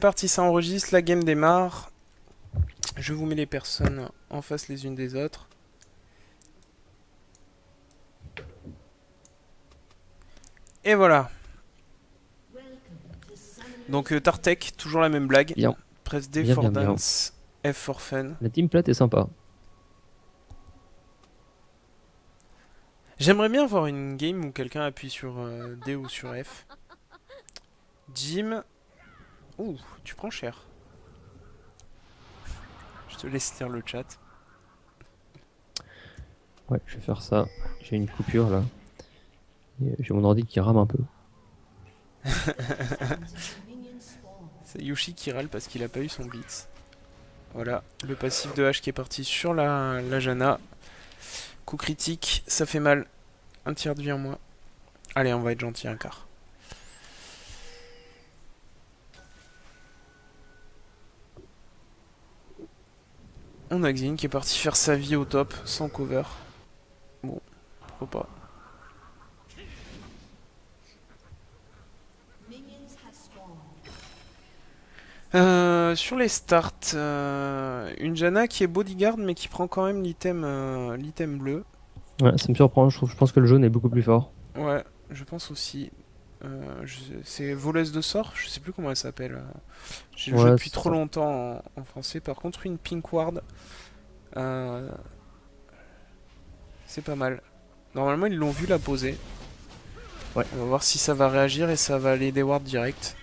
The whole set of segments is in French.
parti, ça enregistre, la game démarre. Je vous mets les personnes en face les unes des autres. Et voilà. Donc Tartek, toujours la même blague. Bien, Press D bien, for bien, bien. dance, F for fun. La team plate est sympa. J'aimerais bien avoir une game où quelqu'un appuie sur D ou sur F. Jim. Ouh, tu prends cher. Je te laisse lire le chat. Ouais, je vais faire ça. J'ai une coupure là. J'ai mon ordi qui rame un peu. C'est Yoshi qui râle parce qu'il a pas eu son blitz. Voilà, le passif de H qui est parti sur la Janna. Coup critique, ça fait mal. Un tiers de vie en moins. Allez, on va être gentil, un quart. On a Xin qui est parti faire sa vie au top, sans cover. Bon, pourquoi pas. Sur les starts, une Janna qui est bodyguard mais qui prend quand même l'item bleu. Ouais, ça me surprend. Je pense que le jaune est beaucoup plus fort. Ouais, je pense aussi. C'est voleuse de sort, je sais plus comment elle s'appelle. J'ai le jeu Ouais, depuis c'est trop ça. longtemps en français. Par contre, une pink ward, euh, c'est pas mal. Normalement, ils l'ont vu la poser. Ouais. On va voir si ça va réagir et ça va aller des wards direct.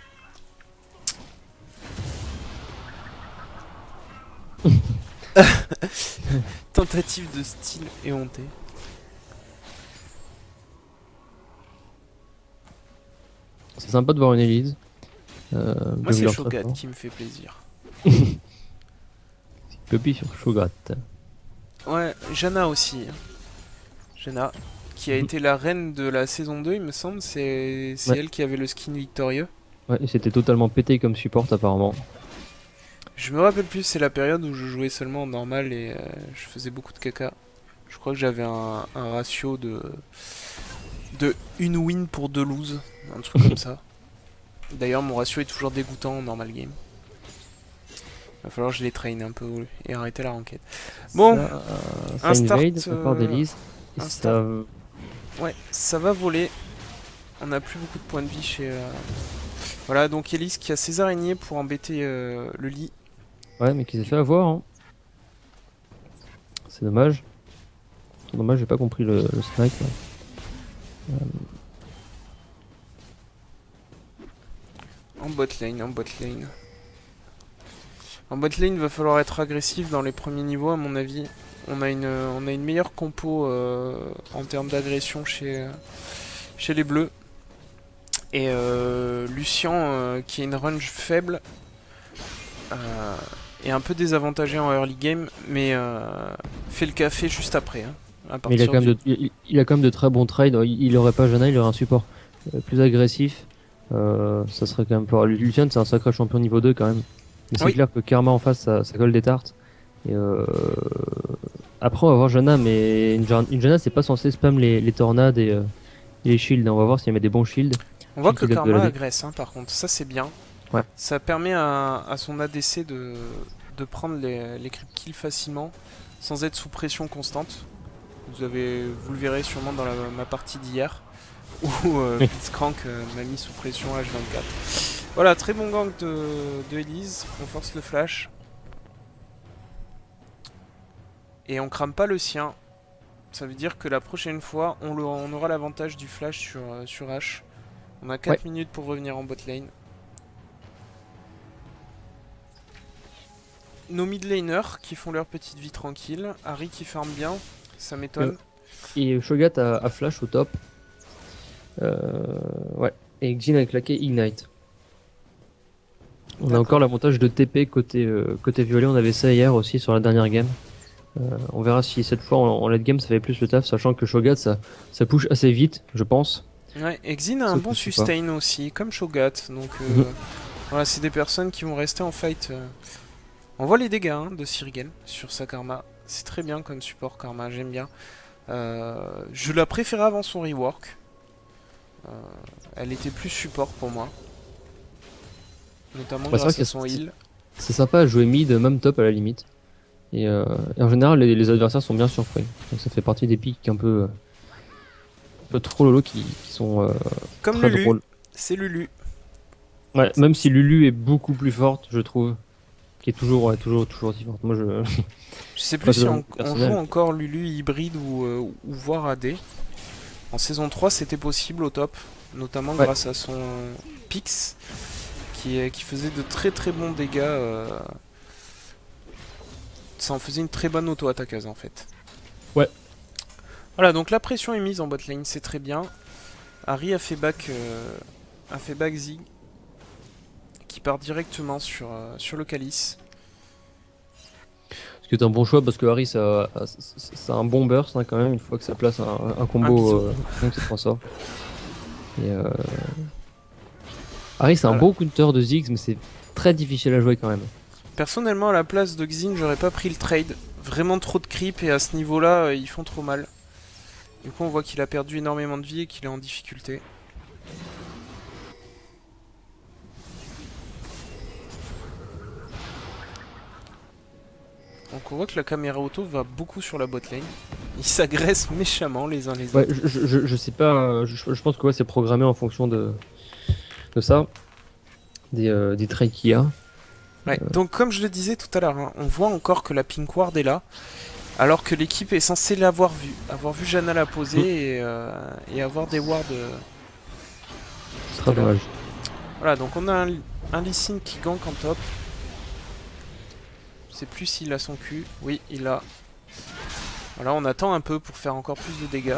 Tentative de style éhontée. C'est sympa de voir une Elise. Moi, c'est Jungler très Shogat fort. qui me fait plaisir. Copie sur Shogat. Ouais, Janna aussi. Janna, qui a été la reine de la saison 2, il me semble. C'est Ouais, elle qui avait le skin victorieux. ouais, et c'était totalement pété comme support apparemment. Je me rappelle plus, c'est la période où je jouais seulement en normal et je faisais beaucoup de caca. Je crois que j'avais un ratio de une win pour 2 lose, un truc comme ça. D'ailleurs, mon ratio est toujours dégoûtant en normal game. Va falloir que je les traîne un peu et arrêter la ranked. Bon, Ça un start, invade de la part d'Elise. Et un start. ça. Ouais, ça va voler. On n'a plus beaucoup de points de vie chez. Voilà, donc Elise qui a ses araignées pour embêter le lit. Ouais, mais qui s'est fait avoir, hein. C'est dommage. C'est dommage, j'ai pas compris le snipe là. En bot lane, en bot lane. En bot lane, va falloir être agressif dans les premiers niveaux, à mon avis. On a une meilleure compo en termes d'agression chez les bleus. Et Lucian, qui a une range faible, euh, est un peu désavantagé en early game, mais fait le café juste après. Hein, à Mais il a partir quand même du... il a quand même de très bons trades. Il aurait pas Janna, il aurait un support plus agressif. Ça serait quand même fort. Lucian, c'est un sacré champion niveau 2 quand même. Mais c'est Oui, clair que Karma en face, ça colle des tartes. Et après, on va voir Janna, mais une Janna, c'est pas censé spam les tornades et les shields. On va voir si elle met des bons shields. on voit Shields que qui datent de Karma l'AD. agresse, hein, par contre, ça c'est bien. Ouais. Ça permet à son ADC de prendre les creep kills facilement, sans être sous pression constante. Vous le verrez sûrement dans ma partie d'hier, où Blitzcrank m'a mis sous pression H24. Voilà, très bon gank de Elise, on force le flash. Et on crame pas le sien. Ça veut dire que la prochaine fois, on aura l'avantage du flash sur H. On a Ouais. 4 minutes pour revenir en bot lane. Nos mid laners qui font leur petite vie tranquille. Harry qui farm bien, ça Euh, m'étonne. et Shogat a flash au top. Ouais. Et Xin a claqué Ignite. On a encore D'accord. l'avantage de TP côté violet. On avait ça hier aussi sur la dernière game. On verra si cette fois en late game ça fait plus le taf, sachant que Shogat ça push assez vite, je pense. Ouais, Exin a un Sauf bon que je sais pas. sustain aussi, comme Shogat. Donc Mhm. voilà, c'est des personnes qui vont rester en fight. On voit les dégâts hein, de Sirgel sur sa Karma. C'est très bien comme support Karma, j'aime bien. Je la préférais avant son rework. Elle était plus support pour moi. notamment Bah, c'est vrai grâce que à son heal. c'est sympa à jouer mid, même top à la limite. Et en général, les adversaires sont bien surpris. Donc ça fait partie des pics un peu trop lolo qui sont Comme très Lulu, drôles. c'est Lulu. Ouais, même si Lulu est beaucoup plus forte, je trouve, qui est toujours, ouais, toujours aussi forte. Moi, je, Je sais plus pas si toujours on joue personnel. encore Lulu hybride ou voire AD. En saison 3, c'était possible au top, notamment Ouais, grâce à son Pix, qui faisait de très très bons dégâts. Ça en faisait une très bonne auto-attaqueuse en fait. ouais. Voilà, donc la pression est mise en bot lane, c'est très bien. Harry a fait back Zig, qui part directement sur le calice. Ce qui est un bon choix parce que Harry, ça a un bon burst hein, quand même, une fois que ça place un Un combo, bisou. donc c'est trop ça. Et Harry, c'est un Voilà. bon counter de Ziggs, mais c'est très difficile à jouer quand même. Personnellement, à la place de Xin, j'aurais pas pris le trade. Vraiment trop de creep et à ce niveau-là, ils font trop mal. Du coup, on voit qu'il a perdu énormément de vie et qu'il est en difficulté. Donc on voit que la caméra auto va beaucoup sur la bot lane. Ils s'agressent méchamment les uns les Ouais, autres. je sais pas, je pense que ouais, c'est programmé en fonction de ça, des traits qu'il y a. Ouais, donc comme je le disais tout à l'heure, hein, on voit encore que la pink ward est là, alors que l'équipe est censée avoir vu Janna la Mm. poser et avoir des wards C'est tout très à l'heure. dommage. Voilà, donc on a un Lee Sin qui gank en top. Je sais plus s'il a son Q. Oui, il l'a. Voilà, on attend un peu pour faire encore plus de dégâts.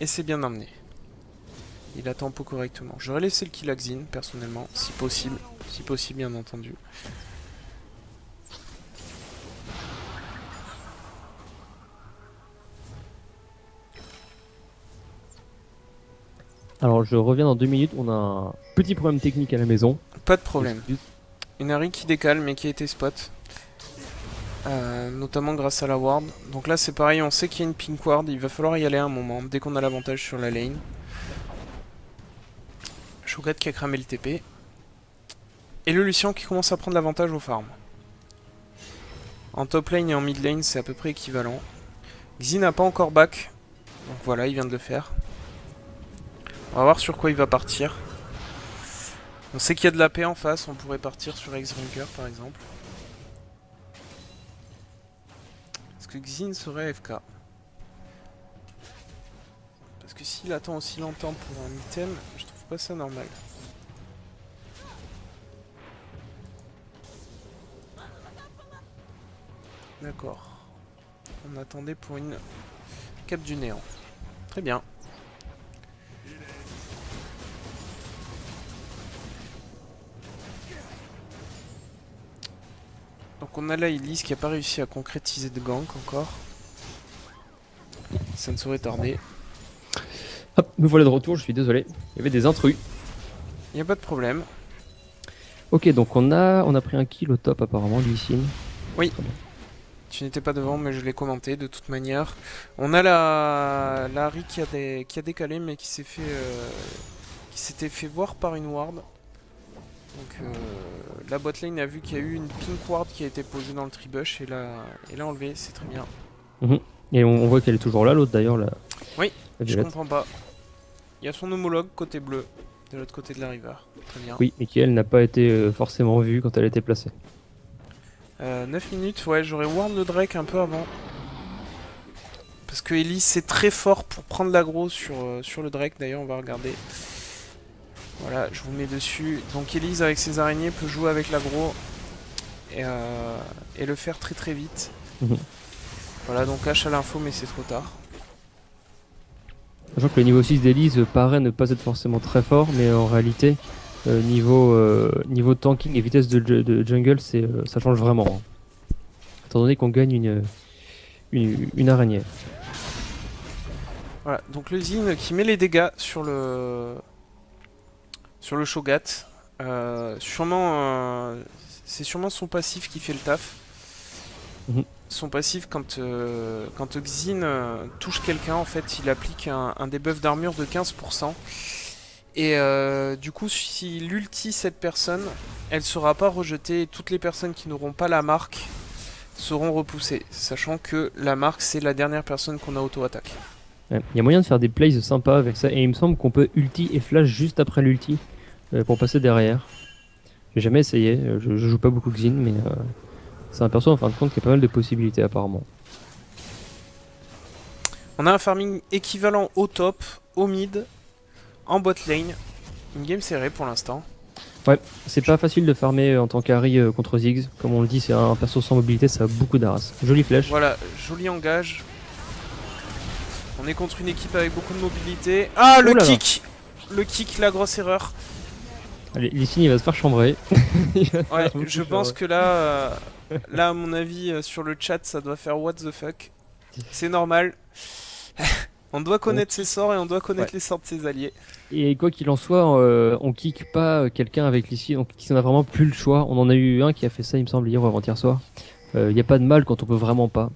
Et c'est bien emmené. Il attend peu correctement. J'aurais laissé le kill à Xin, personnellement, si possible. Si possible, bien entendu. Alors, je reviens dans 2 minutes. On a un petit problème technique à la maison. Pas de problème. Excuse. Une Harry qui décale, mais qui a été spot. Notamment grâce à la ward. Donc là, c'est pareil, on sait qu'il y a une pink ward. Il va falloir y aller à un moment, dès qu'on a l'avantage sur la lane. Shogat qui a cramé le TP. Et le Lucian qui commence à prendre l'avantage au farm. En top lane et en mid lane, c'est à peu près équivalent. Xin n'a pas encore back. Donc voilà, il vient de le faire. On va voir sur quoi il va partir. On sait qu'il y a de la paix en face, on pourrait partir sur X-Ranker par exemple. Est-ce que Xin serait FK? Parce que s'il attend aussi longtemps pour un item, je trouve pas ça normal. D'accord. On attendait pour une cape du néant. Très bien. Donc on a là Elise qui a pas réussi à concrétiser de gank encore. Ça ne saurait tarder. Hop, me voilà de retour. Je suis désolé. Il y avait des intrus. Il n'y a pas de problème. Ok, donc on a pris un kill au top apparemment, Lee Sin. Oui. Très bien. Tu n'étais pas devant, mais je l'ai commenté de toute manière. On a la Harry qui a décalé, mais qui s'était fait voir par une ward. Donc la botlane a vu qu'il y a eu une pink ward qui a été posée dans le tribush et l'a enlevée, c'est très bien. Mhm. Et on voit qu'elle est toujours là, l'autre d'ailleurs, Oui, la je violette. comprends pas. Il y a son homologue côté bleu, de l'autre côté de la river. Très bien. Oui, mais qui elle n'a pas été forcément vue quand elle a été placée. 9 minutes, ouais, j'aurais ward le Drake un peu avant. Parce que Elise c'est très fort pour prendre l'aggro sur le Drake, d'ailleurs on va regarder. Voilà, je vous mets dessus. Donc Elise avec ses araignées peut jouer avec l'aggro et le faire très très vite. Mhm. Voilà, donc H à l'info mais c'est trop tard. Sachant que le niveau 6 d'Elise paraît ne pas être forcément très fort, mais en réalité, niveau tanking et vitesse de jungle, ça change vraiment, hein. Étant donné qu'on gagne une araignée. Voilà, donc le Zin qui met les dégâts sur le Shogat. C'est sûrement son passif qui fait le taf. Mhm. Son passif, quand Xin touche quelqu'un, en fait, il applique un debuff d'armure de 15%. Et du coup, si l'ulti cette personne, elle sera pas rejetée et toutes les personnes qui n'auront pas la marque seront repoussées. Sachant que la marque, c'est la dernière personne qu'on a auto-attaque. Ouais. Il y a moyen de faire des plays sympas avec ça, et il me semble qu'on peut ulti et flash juste après l'ulti pour passer derrière. J'ai jamais essayé, je joue pas beaucoup Xin, mais c'est un perso en fin de compte qui a pas mal de possibilités apparemment. On a un farming équivalent au top, au mid, en bot lane. Une game serrée pour l'instant. Ouais, c'est pas facile de farmer en tant qu'Harry contre Ziggs. Comme on le dit, c'est un perso sans mobilité, ça a beaucoup d'arras. Jolie flèche. Voilà, joli engage. On est contre une équipe avec beaucoup de mobilité. Ah, le kick! Le kick, la grosse erreur. Allez, Lee Sin, il va se faire chambrer. Ouais, je pense que là, là, à mon avis, sur le chat, ça doit faire what the fuck. C'est normal. On doit connaître ses sorts et on doit connaître les sorts de ses alliés. Et quoi qu'il en soit, on kick pas quelqu'un avec Lee Sin, on a vraiment plus le choix. On en a eu un qui a fait ça, il me semble, hier ou avant-hier soir. Il n'y a pas de mal quand on peut vraiment pas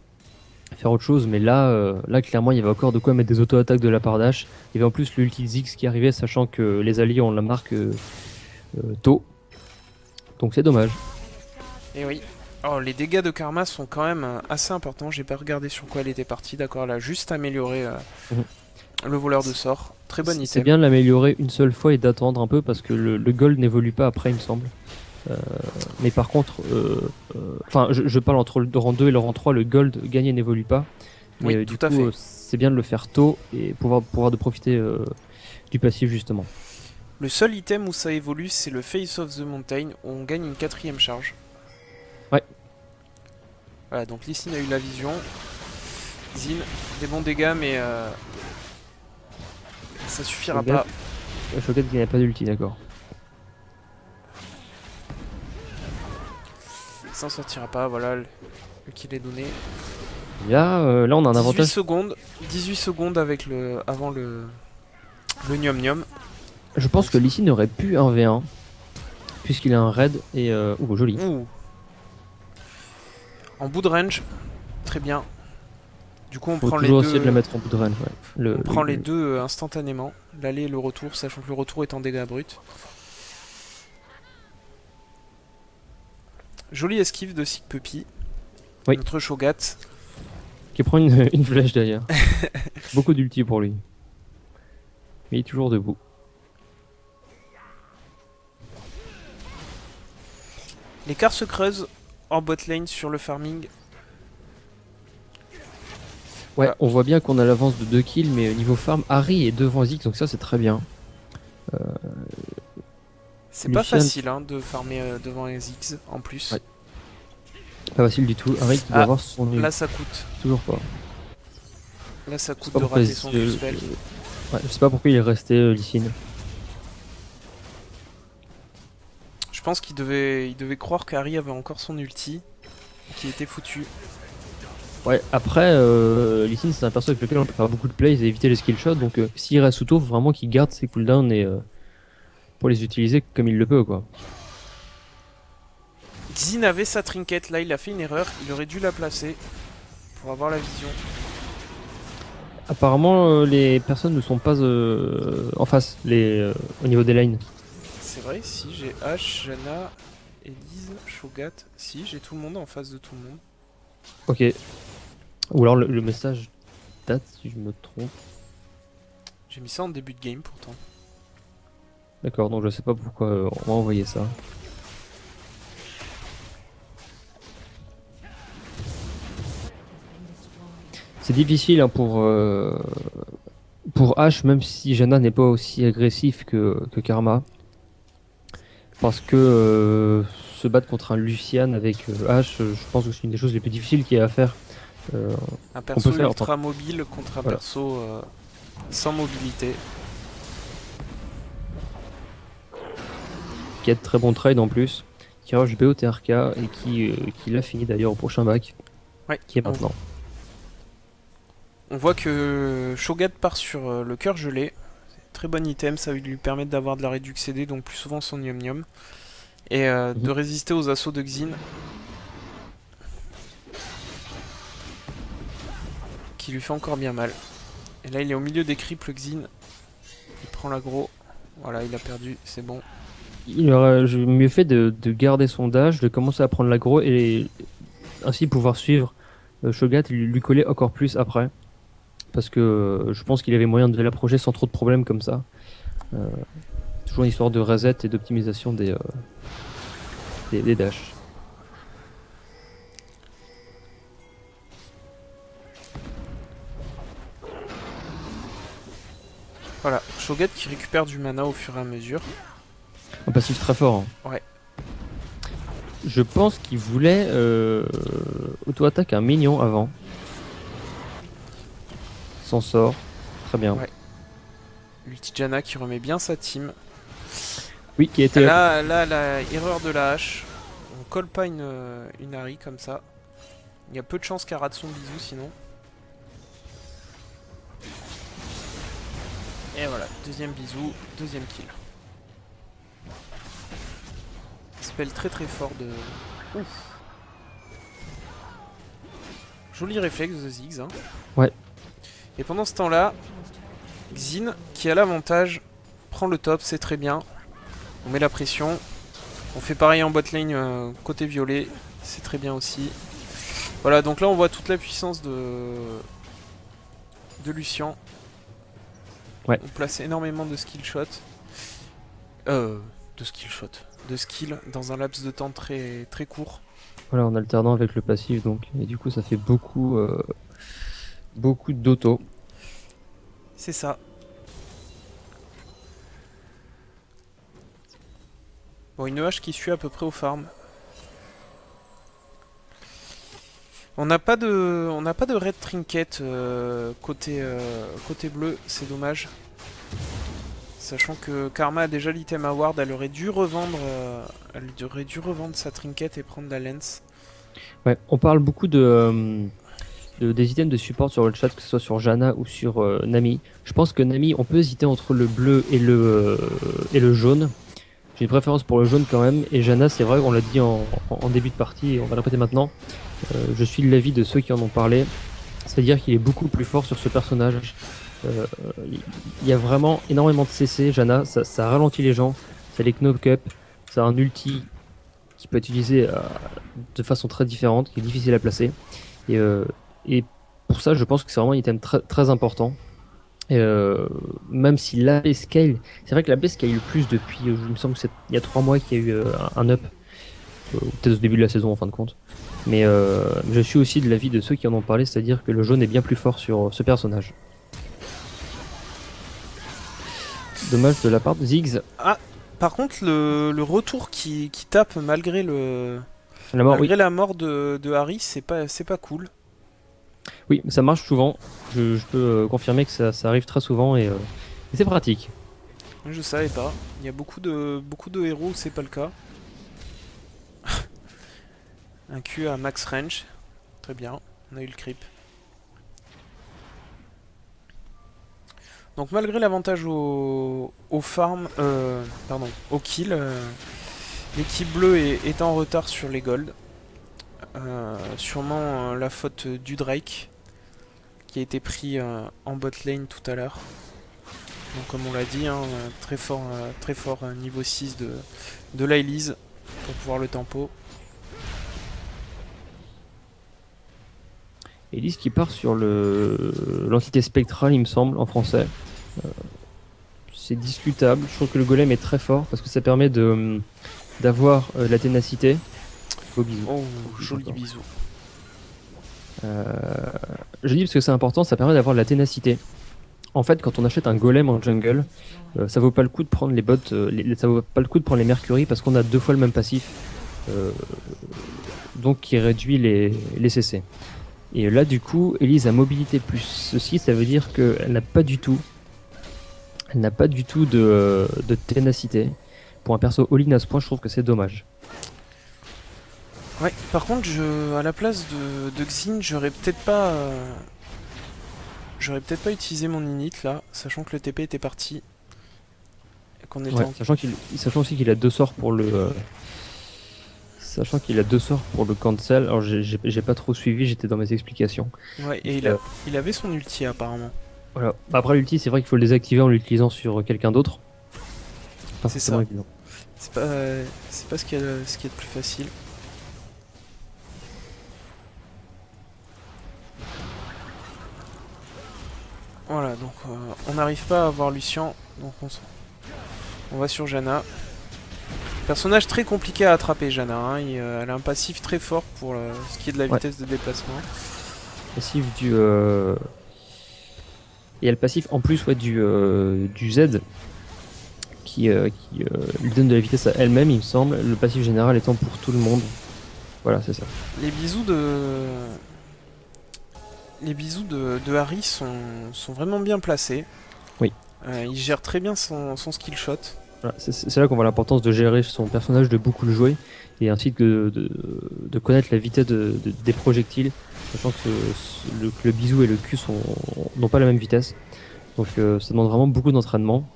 faire autre chose, mais là clairement, il y avait encore de quoi mettre des auto-attaques de la part d'Ash. Il y avait en plus l'ulti Ziggs qui arrivait, sachant que les alliés ont la marque tôt. Donc c'est dommage. Et oui. Oh, les dégâts de Karma sont quand même assez importants. J'ai pas regardé sur quoi elle était partie. D'accord, elle a juste amélioré le voleur de sort. Très bonne item. C'est bien de l'améliorer une seule fois et d'attendre un peu parce que le gold n'évolue pas après, il me semble. Mais par contre, enfin, je parle entre le rang 2 et le rang 3, le gold gagné n'évolue pas. Mais oui, du tout à coup, fait. c'est bien de le faire tôt et pouvoir de profiter du passif justement. Le seul item où ça évolue, c'est le Face of the Mountain, où on gagne une 4ème charge. Ouais. Voilà, donc Lee Sin a eu la vision. Xin, des bons dégâts, mais ça suffira pas. Shogat qui n'a pas d'ulti, d'accord. Ça en sortira pas, voilà, le kill est donné. Là, on a un 18 avantage. secondes, 18 secondes avec avant le Niom Niom. Je pense que Lee Sin aurait pu 1v1, puisqu'il a un raid et... Ouh, joli. Ouh. En bout de range, très bien. Du coup, on Faut prend les toujours deux. essayer de la mettre en bout de range. Ouais. On prend les deux instantanément, l'aller et le retour, sachant que le retour est en dégâts bruts. Jolie esquive de Sick Puppy. Oui. Notre Shogat. Qui prend une flèche derrière. Beaucoup d'ulti pour lui. Mais il est toujours debout. L'écart se creuse en bot lane sur le farming. Ouais, Voilà. on voit bien qu'on a l'avance de 2 kills, mais au niveau farm, Harry est devant Ziggs, donc ça c'est très bien. C'est pas Lucian... facile hein, de farmer devant un Ziggs en plus. Ouais. Pas facile du tout. Harry qui doit avoir son... Là ça coûte. Toujours pas. Là ça coûte de rater son spell. Ouais, je sais pas pourquoi il est resté Lee Sin. Je pense qu'il devait croire qu'Harry avait encore son ulti, qui était foutu. Ouais, après, Lee Sin c'est un perso avec lequel on peut faire beaucoup de plays et éviter les skill shots, donc s'il reste sous tour, faut vraiment qu'il garde ses cooldowns et pour les utiliser comme il le peut quoi. Xin avait sa trinket, là il a fait une erreur, il aurait dû la placer pour avoir la vision. Apparemment, les personnes ne sont pas en face, au niveau des lanes. C'est vrai, si j'ai H, Jana, Elise, Shogat, si j'ai tout le monde en face de tout le monde. Ok. Ou alors le message date si je me trompe. J'ai mis ça en début de game pourtant. D'accord, donc je sais pas pourquoi on m'a envoyé ça. C'est difficile hein, pour H, même si Janna n'est pas aussi agressif que Karma. Parce que se battre contre un Lucian avec H, je pense que c'est une des choses les plus difficiles qu'il y a à faire. Un perso faire, ultra mobile contre un voilà. perso sans mobilité. Qui a de très bons trades en plus. Qui rush BOTRK et qui l'a fini d'ailleurs au prochain bac. Ouais. Qui est maintenant. On voit que Shogat part sur le cœur gelé. Très bon item, ça va lui permettre d'avoir de la réduc CD, donc plus souvent son Niom Niom. Et de résister aux assauts de Xin. Qui lui fait encore bien mal. Et là il est au milieu des creeps, le Xin. Il prend l'aggro. Voilà, il a perdu, c'est bon. Il aurait mieux fait de garder son dash, de commencer à prendre l'aggro et ainsi pouvoir suivre Shogat et lui coller encore plus après. Parce que je pense qu'il avait moyen de l'approcher sans trop de problèmes comme ça. Euh, Toujours une histoire de reset et d'optimisation des dashs. Voilà, Shogat qui récupère du mana au fur et à mesure. Un passif très fort, hein. Ouais. Je pense qu'il voulait auto-attaque un minion avant. S'en sort. Très bien. Ouais. Ultijana qui remet bien sa team. Oui, qui était. Là, la erreur de la hache. On colle pas une Harry comme ça. Il y a peu de chances qu'elle rate son bisou sinon. Et voilà, deuxième bisou, deuxième kill. Spell très très fort de... Ouf. Joli réflexe de Ziggs. Hein. Ouais. Et pendant ce temps-là, Xin, qui a l'avantage, prend le top, c'est très bien. On met la pression. On fait pareil en bot lane côté violet, c'est très bien aussi. Voilà, donc là on voit toute la puissance de Lucian. Ouais. On place énormément de skill shot. De skill dans un laps de temps très, très court. Voilà, en alternant avec le passif, donc. Et du coup, ça fait beaucoup d'auto. C'est ça. Bon, une hache qui suit à peu près au farm. On n'a pas de red trinket côté bleu, c'est dommage. Sachant que Karma a déjà l'item à ward, elle aurait dû revendre sa trinket et prendre la lens. Ouais, on parle beaucoup des items de support sur le chat, que ce soit sur Janna ou sur Nami. Je pense que Nami, on peut hésiter entre le bleu et le jaune. J'ai une préférence pour le jaune quand même. Et Janna, c'est vrai, on l'a dit en début de partie, et on va le répéter maintenant. Je suis de l'avis de ceux qui en ont parlé. C'est-à-dire qu'il est beaucoup plus fort sur ce personnage. Il y a vraiment énormément de CC. Janna, ça ralentit les gens, ça les knock up, ça a un ulti qui peut être utilisé de façon très différente, qui est difficile à placer. Et pour ça, je pense que c'est vraiment un item très, très important. Même si l'AP scale, c'est vrai que l'AP scale le plus depuis, il me semble que c'est il y a 3 mois qu'il y a eu un up, peut-être au début de la saison en fin de compte. Mais je suis aussi de l'avis de ceux qui en ont parlé, c'est-à-dire que le jaune est bien plus fort sur ce personnage. Dommage de la part de Ziggs. Ah, par contre, le retour qui tape malgré La mort, oui. la mort de Harry, c'est pas cool. Oui, ça marche souvent. Je peux confirmer que ça arrive très souvent et c'est pratique. Je savais pas. Il y a beaucoup de héros où c'est pas le cas. Un Q à max range. Très bien. On a eu le creep. Donc malgré l'avantage au farm, au kill, l'équipe bleue est en retard sur les golds. Sûrement la faute du Drake qui a été pris en bot lane tout à l'heure. Donc comme on l'a dit, hein, très fort niveau 6 de l'Aelise pour pouvoir le tempo. Elise qui part sur l'entité spectrale, il me semble, en français. C'est discutable. Je trouve que le golem est très fort parce que ça permet d'avoir la ténacité. Beau bisou. Oh, joli bisou. Je dis parce que c'est important, ça permet d'avoir de la ténacité. En fait, quand on achète un golem en jungle, ça vaut pas le coup de prendre les bots, ça vaut pas le coup de prendre les Mercury parce qu'on a 2 fois le même passif, donc qui réduit les CC. Et là, du coup, Elise a mobilité plus ceci, ça veut dire qu'elle n'a pas du tout, de ténacité. Pour un perso all-in à ce point, je trouve que c'est dommage. Ouais, par contre, à la place de Xin, j'aurais peut-être pas utilisé mon init là, sachant que le TP était parti. Et qu'on était sachant aussi qu'il a 2 sorts pour le. Sachant qu'il a 2 sorts pour le cancel, alors j'ai pas trop suivi, j'étais dans mes explications. Ouais, et il avait son ulti apparemment. Voilà. Après l'ulti, c'est vrai qu'il faut le désactiver en l'utilisant sur quelqu'un d'autre. pas C'est forcément ça. évident. C'est pas ce qu'il y a de plus facile. Voilà, donc on n'arrive pas à avoir Lucian, donc on va sur Janna. Personnage très compliqué à attraper, Janna. Hein. Elle a un passif très fort pour ce qui est de la Ouais. vitesse de déplacement. Passif du. Il y a le passif en plus du Z qui lui donne de la vitesse à elle-même, il me semble. Le passif général étant pour tout le monde. Voilà, c'est ça. Les bisous de... de Harry sont vraiment bien placés. Oui. Il gère très bien son skill shot. Voilà, c'est là qu'on voit l'importance de gérer son personnage, de beaucoup le jouer, et ainsi que de connaître la vitesse des projectiles, sachant que le bisou et le Q n'ont pas la même vitesse. Donc ça demande vraiment beaucoup d'entraînement.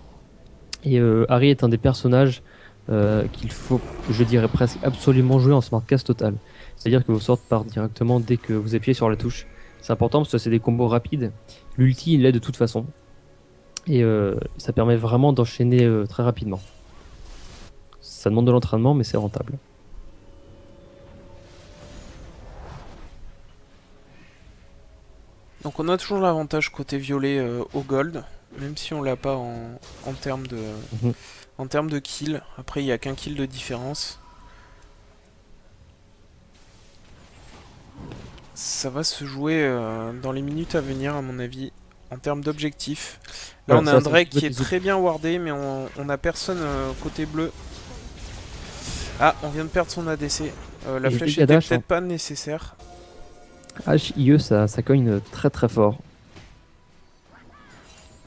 Et Harry est un des personnages qu'il faut, je dirais presque absolument jouer en smart cast total. C'est-à-dire que vos sorts partent directement dès que vous appuyez sur la touche. C'est important parce que c'est des combos rapides. L'ulti, il l'est de toute façon. Et ça permet vraiment d'enchaîner très rapidement. Ça demande de l'entraînement, mais c'est rentable. Donc on a toujours l'avantage côté violet au gold, même si on l'a pas en termes de Mhm. en termes de kill. Après il n'y a qu'un kill de différence. Ça va se jouer dans les minutes à venir à mon avis en termes d'objectifs. Là Voilà, on a ça, un c'est Drake un petit qui est peu très bien wardé mais on a personne côté bleu. Ah on vient de perdre son ADC. La Et flèche dégâts était d'H, peut-être hein. pas nécessaire. HIE, ça cogne très très fort.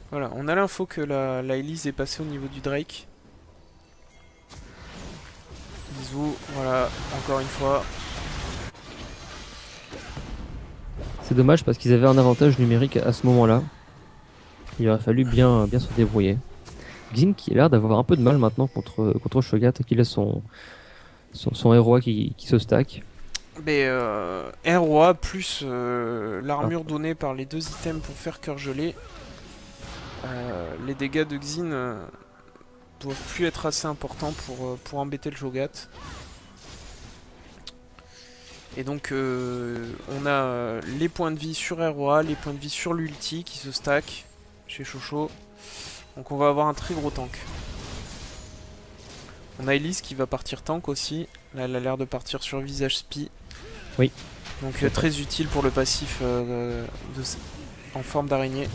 Voilà, on a l'info que la Elise est passée au niveau du Drake. Bisous, voilà, encore une fois. C'est dommage parce qu'ils avaient un avantage numérique à ce moment-là. Il aurait fallu bien se débrouiller. Xin qui a l'air d'avoir un peu de mal maintenant contre Shogat, qu'il a son héros qui se stack. Mais un roi plus Ah, l'armure donnée par les deux items pour faire cœur gelé. Les dégâts de Xin doivent plus être assez importants pour embêter le Shogat. Et donc on a les points de vie sur ROA, les points de vie sur l'ulti qui se stack chez Chocho. Donc on va avoir un très gros tank. On a Elise qui va partir tank aussi. Là elle a l'air de partir sur visage spi. Oui. Donc très utile pour le passif en forme d'araignée.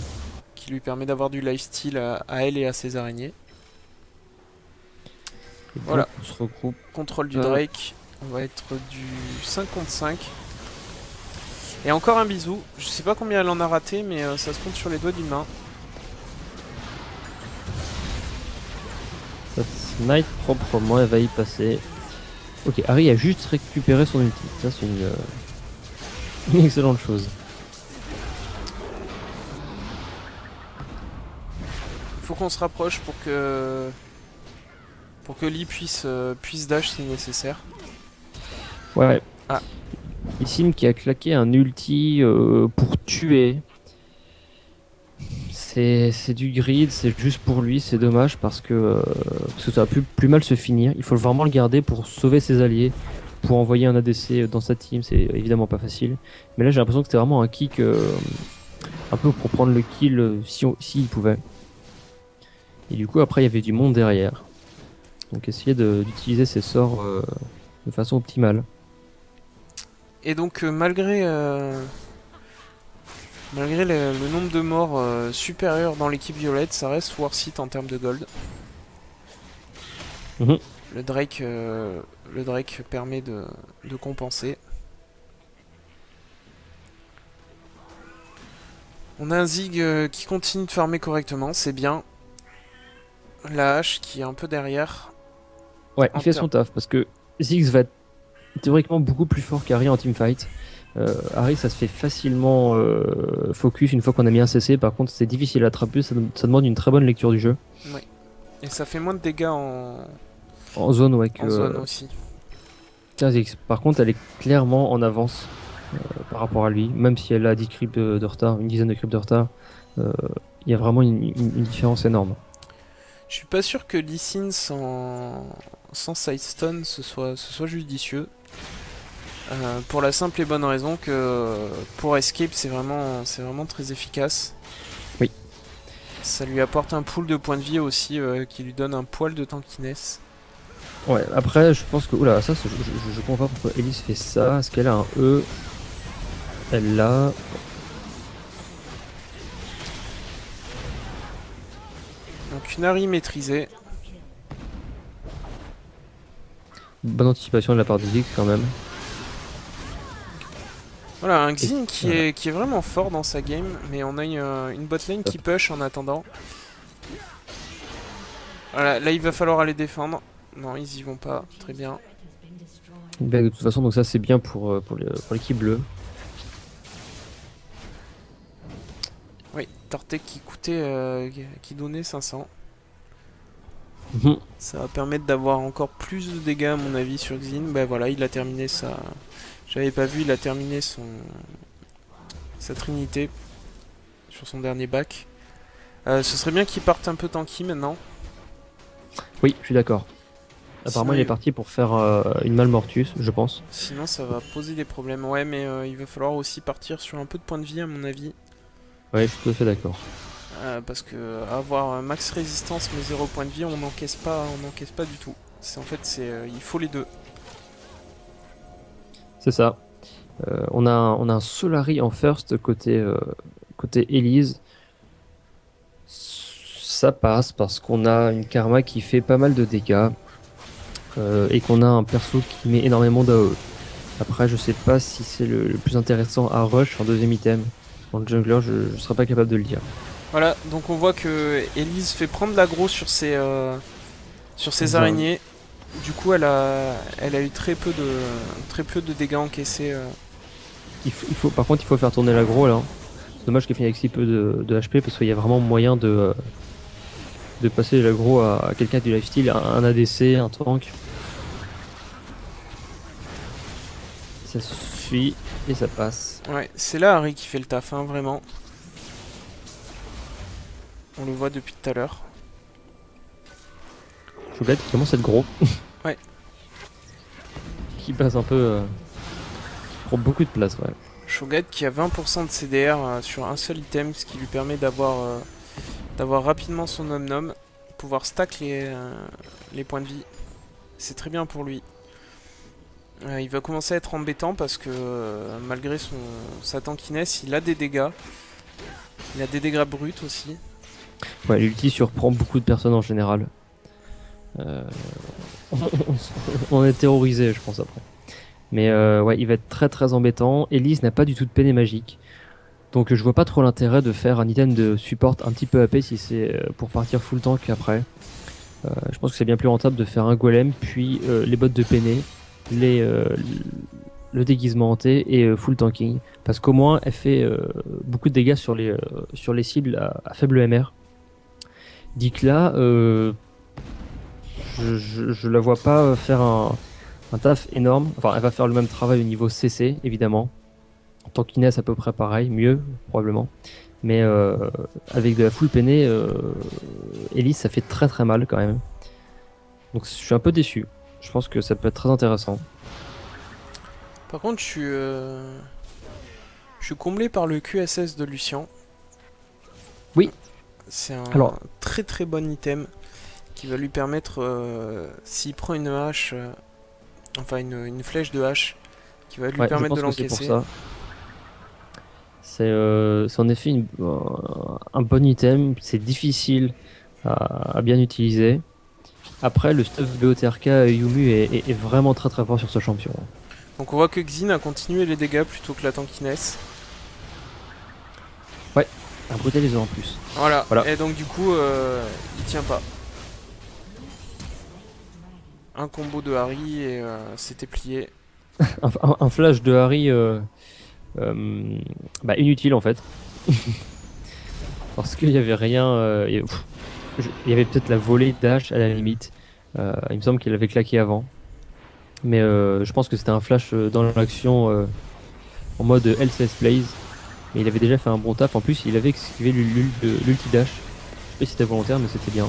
Qui lui permet d'avoir du lifesteal à elle et à ses araignées. et donc, Voilà. on se regroupe. Contrôle du Drake. On va être du 5 contre 5. Et encore un bisou. Je sais pas combien elle en a raté, mais ça se compte sur les doigts d'une main. Ça smite proprement, elle va y passer. Ok, Harry a juste récupéré son ulti. Ça, c'est une excellente chose. Il faut qu'on se rapproche pour que Lee puisse dash si nécessaire. Ouais. Ah. Issim qui a claqué un ulti pour tuer. C'est du grid, c'est juste pour lui, c'est dommage parce que ça va plus mal se finir. Il faut vraiment le garder pour sauver ses alliés, pour envoyer un ADC dans sa team, c'est évidemment pas facile. Mais là j'ai l'impression que c'était vraiment un kick un peu pour prendre le kill s'il pouvait. Et du coup après il y avait du monde derrière. Donc essayer d'utiliser ses sorts de façon optimale. Et donc malgré le nombre de morts supérieur dans l'équipe violette, ça reste worth it en termes de gold. Mhm. Le Drake permet de compenser. On a un Zig qui continue de farmer correctement, c'est bien. La hache qui est un peu derrière. Ouais, il fait son taf parce que Ziggs va être théoriquement beaucoup plus fort qu'Harry en teamfight. Harry, ça se fait facilement focus une fois qu'on a mis un CC. Par contre, c'est difficile à attraper. Ça demande une très bonne lecture du jeu. Oui. Et ça fait moins de dégâts en zone, ouais. En zone aussi. Ziggs. Par contre, elle est clairement en avance par rapport à lui. Même si elle a 10 creeps de retard, une dizaine de creeps de retard, il y a vraiment une différence énorme. Je suis pas sûr que Lee Sin sans Side Stone ce soit judicieux. Pour la simple et bonne raison que pour Escape c'est vraiment très efficace. Oui. Ça lui apporte un pool de points de vie aussi qui lui donne un poil de tankiness. Ouais, après, je pense que. Oula, ça, je comprends pas pourquoi Elise fait ça. Est-ce qu'elle a un E? Elle l'a. Donc une Ahri maîtrisée. Bonne anticipation de la part de Ziggs quand même. Voilà, un Et Xin qui voilà, est vraiment fort dans sa game, mais on a une botlane qui top. push en attendant. Voilà, là il va falloir aller défendre. Non, ils y vont pas, très bien. Une blague de toute façon, donc ça c'est bien pour l'équipe bleue. Oui, Tartek qui donnait 500. Mhm. Ça va permettre d'avoir encore plus de dégâts à mon avis sur Xin. Ben voilà, il a terminé sa... J'avais pas vu, il a terminé sa trinité sur son dernier bac. Ce serait bien qu'il parte un peu tanky maintenant. Oui, je suis d'accord. Apparemment, Sinon, il est parti pour faire une Malmortus, je pense. sinon ça va poser des problèmes. Ouais, mais il va falloir aussi partir sur un peu de points de vie à mon avis. Ouais, je suis tout à fait d'accord. Parce que avoir max résistance mais 0 points de vie, on n'encaisse pas du tout. En fait, il faut les deux. C'est ça. On a un Solari en first côté Elise. Ça passe parce qu'on a une Karma qui fait pas mal de dégâts et qu'on a un perso qui met énormément d'AOE. Après, je sais pas si c'est le plus intéressant à rush en deuxième item. Dans le jungler, je ne serais pas capable de le dire. Voilà, donc on voit que Elise fait prendre l'aggro sur ses Bien. araignées. Du coup, elle a eu très peu de dégâts encaissés. Par contre, il faut faire tourner l'aggro là. C'est dommage qu'elle finisse avec si peu de HP parce qu'il y a vraiment moyen de passer l'aggro à quelqu'un du lifesteal, un ADC, un tank. Ça suffit et ça passe. Ouais, c'est là Harry qui fait le taf, hein, vraiment. On le voit depuis tout à l'heure. Shogat qui commence à être gros. Ouais. Qui passe un peu. Qui prend beaucoup de place, ouais. Shogat qui a 20% de CDR sur un seul item, ce qui lui permet d'avoir rapidement son nom-nom, pouvoir stack les points de vie. C'est très bien pour lui. Il va commencer à être embêtant parce que malgré sa tankiness, il a des dégâts. Il a des dégâts bruts aussi. Ouais, l'ulti surprend beaucoup de personnes en général. On est terrorisé, je pense, après. Mais ouais, il va être très très embêtant. Elise n'a pas du tout de peiné magique. Donc je vois pas trop l'intérêt de faire un item de support un petit peu AP si c'est pour partir full tank après. Je pense que c'est bien plus rentable de faire un golem, puis les bottes de peiné, le déguisement hanté et full tanking. Parce qu'au moins elle fait beaucoup de dégâts sur les cibles à faible MR. Dikla, je la vois pas faire un taf énorme. Enfin, elle va faire le même travail au niveau CC, évidemment. Tankiness à peu près pareil, mieux, probablement. Mais avec de la full peinée, Elise, ça fait très très mal quand même. Donc je suis un peu déçu. Je pense que ça peut être très intéressant. Par contre, je suis comblé par le QSS de Lucian. Oui. C'est un Alors, très très bon item qui va lui permettre, s'il prend une hache, enfin une flèche de hache, qui va lui ouais, je permettre de pense que c'est pour l'encaisser. ça. C'est en effet un bon item. C'est difficile à bien utiliser. Après, le stuff BOTRK Yumu est vraiment très très fort sur ce champion. Donc on voit que Xin a continué les dégâts plutôt que la tankiness. Ouais, un brutaliseur en plus. Voilà. Voilà. Et donc du coup, il tient pas. Un combo de Harry et c'était plié. Un flash de Harry bah, inutile en fait. Parce qu'il y avait rien. Il y avait peut-être la volée dash à la limite. Il me semble qu'il avait claqué avant. Mais je pense que c'était un flash dans l'action en mode LCS Blaze. Mais il avait déjà fait un bon taf. En plus, il avait esquivé l'ulti dash. Je sais pas si c'était volontaire, mais c'était bien.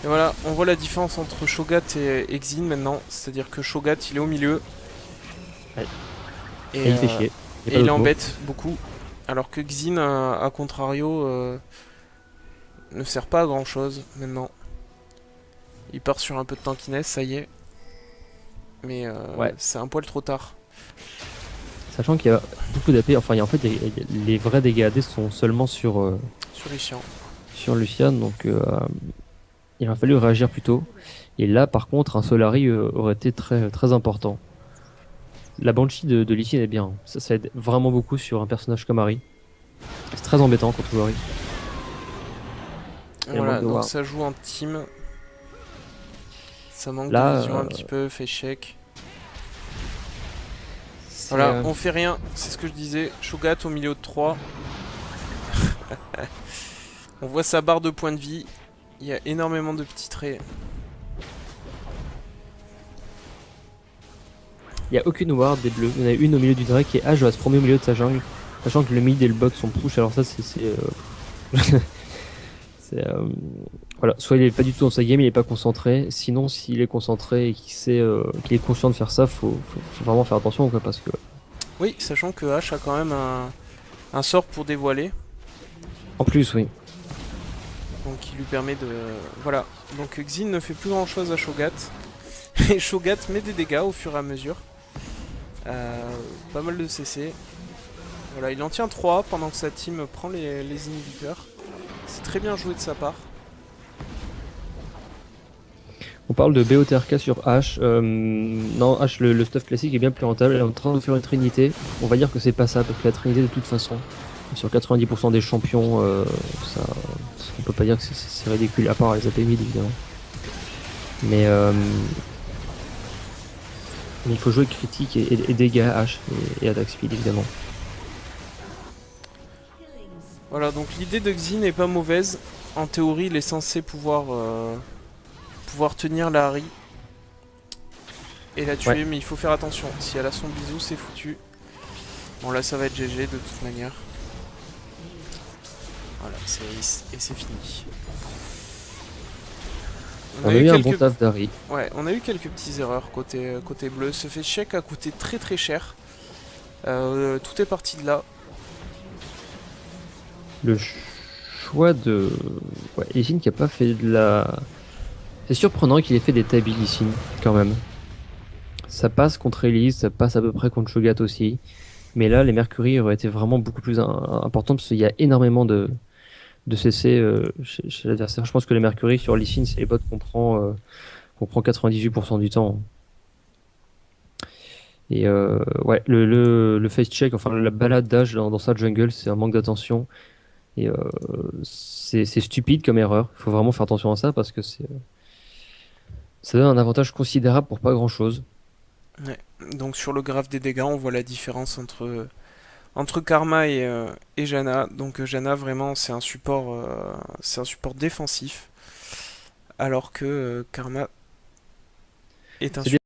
Et voilà, on voit la différence entre Shogat et Xin maintenant. C'est-à-dire que Shogat, il est au milieu. Ouais. Et, Et il fait euh, chier. Y a pas et il d'autre mot. embête beaucoup. Alors que Xin, à contrario, ne sert pas à grand chose maintenant. Il part sur un peu de tankiness, ça y est. Mais Ouais. c'est un poil trop tard. Sachant qu'il y a beaucoup d'AP. Enfin, en fait, les vrais dégâts AD sont seulement Sur Ishian. sur Lucian. Donc, il a fallu réagir plus tôt. Et là, par contre, un Solari aurait été très, très important. La Banshee de Lee Sin est bien. Ça aide vraiment beaucoup sur un personnage comme Harry. C'est très embêtant contre Harry. Et le manque Voilà, de donc ward. ça joue en team. Ça manque de Là, vision un petit peu, fait check. c'est Voilà, on fait rien, c'est ce que je disais. Shogat au milieu de 3. On voit sa barre de points de vie. Il y a énormément de petits traits. il n'y a aucune ward des bleus. Il y en a une au milieu du Drake et Ash va se promener au milieu de sa jungle. Sachant que le mid et le bot sont push. Alors ça, c'est, voilà. Soit il est pas du tout dans sa game, il est pas concentré. Sinon, s'il est concentré et qu'il est conscient de faire ça, faut vraiment faire attention, quoi, parce que Oui, sachant que H a quand même un sort pour dévoiler. en plus, oui. Donc il lui permet de... Voilà. Donc Xin ne fait plus grand chose à Shogat. Et Shogat met des dégâts au fur et à mesure. Pas mal de CC. Voilà, il en tient 3 pendant que sa team prend les inhibiteurs. C'est très bien joué de sa part. On parle de BOTRK sur H. Non, H, le stuff classique est bien plus rentable. Elle est en train de faire une trinité. On va dire que c'est pas ça, parce que la trinité, de toute façon, sur 90% des champions, ça, on peut pas dire que c'est ridicule, à part les AP mid, évidemment. Mais il faut jouer critique et dégâts H et attack speed, évidemment. Voilà, donc l'idée de Xin n'est pas mauvaise. En théorie, il est censé pouvoir tenir la Harry et la tuer, Ouais. mais il faut faire attention. Si elle a son bisou, c'est foutu. Bon, là, ça va être GG de toute manière. Voilà, et c'est fini. On a eu un bon taf d'Harry. Ouais, on a eu quelques petites erreurs côté bleu. Ce fait check a coûté très très cher. Tout est parti de là. Le choix de... Ouais, Lee qui a pas fait de la... C'est surprenant qu'il ait fait des tabi Lee quand même. Ça passe contre Elise, ça passe à peu près contre Shogat aussi. Mais là, les Mercury auraient été vraiment beaucoup plus importantes parce qu'il y a énormément de CC chez l'adversaire. Je pense que les Mercury sur Lee Sin, c'est les bots qu'on prend 98% du temps. Et ouais, le face check, enfin la balade d'âge dans sa jungle, c'est un manque d'attention. Et c'est stupide comme erreur. Il faut vraiment faire attention à ça parce que ça donne un avantage considérable pour pas grand chose. Ouais. Donc sur le graphe des dégâts, on voit la différence entre Karma et Janna. Donc Janna, vraiment, c'est un support défensif. Alors que Karma est un C'est support